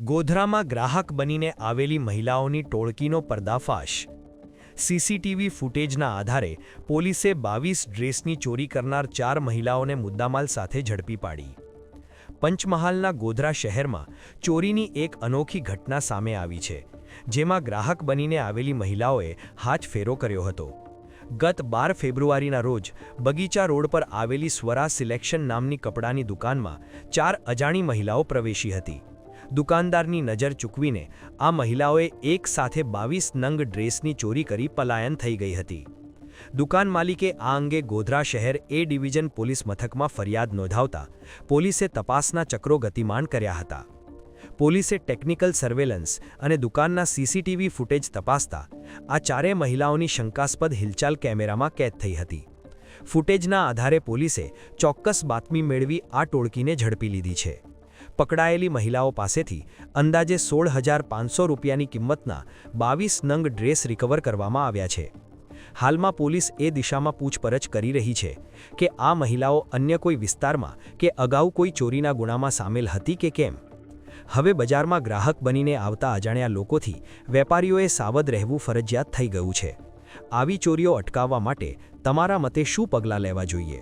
ગોધરામાં ગ્રાહક બનીને આવેલી મહિલાઓની ટોળકીનો પર્દાફાશ। સીસીટીવી ફૂટેજના આધારે પોલીસે 22 ડ્રેસની ચોરી કરનાર 4 મહિલાઓને મુદ્દામાલ સાથે ઝડપી પાડી। પંચમહાલના ગોધરા શહેરમાં ચોરીની એક અનોખી ઘટના સામે આવી છે, જેમાં ગ્રાહક બનીને આવેલી મહિલાઓએ હાથફેરો કર્યો હતો। ગત 12 ફેબ્રુઆરીના રોજ બગીચા રોડ પર આવેલી સ્વરા સિલેક્શન નામની કપડાની દુકાનમાં 4 અજાણી મહિલાઓ પ્રવેશી હતી। દુકાનદારની નજર ચૂકવીને આ મહિલાઓએ એક સાથે 22 નંગ ડ્રેસની ચોરી કરી પલાયન થઈ ગઈ હતી। દુકાન માલિકે આ અંગે ગોધરા શહેર એ ડિવિઝન પોલીસ મથકમાં ફરિયાદ નોંધાવતા પોલીસે તપાસના ચક્રો ગતિમાન કર્યા હતા। પોલીસે ટેકનિકલ સર્વેલન્સ અને દુકાનના સીસીટીવી ફૂટેજ તપાસતા આ ચારેય મહિલાઓની શંકાસ્પદ હિલચાલ કેમેરામાં કેદ થઈ હતી। ફૂટેજના આધારે પોલીસે ચોક્કસ બાતમી મેળવી આ ટોળકીને ઝડપી લીધી છે। પકડાયેલી મહિલાઓ પાસેથી અંદાજે 16,500 રૂપિયાની કિંમતના 22 નંગ ડ્રેસ રિકવર કરવામાં આવ્યા છે। હાલમાં પોલીસ એ દિશામાં પૂછપરછ કરી રહી છે કે આ મહિલાઓ અન્ય કોઈ વિસ્તારમાં કે અગાઉ કોઈ ચોરીના ગુનામાં સામેલ હતી કે કેમ। હવે બજારમાં ગ્રાહક બનીને આવતા અજાણ્યા લોકોથી વેપારીઓએ સાવધ રહેવું ફરજિયાત થઈ ગયું છે। આવી ચોરીઓ અટકાવવા માટે તમારા મતે શું પગલાં લેવા જોઈએ?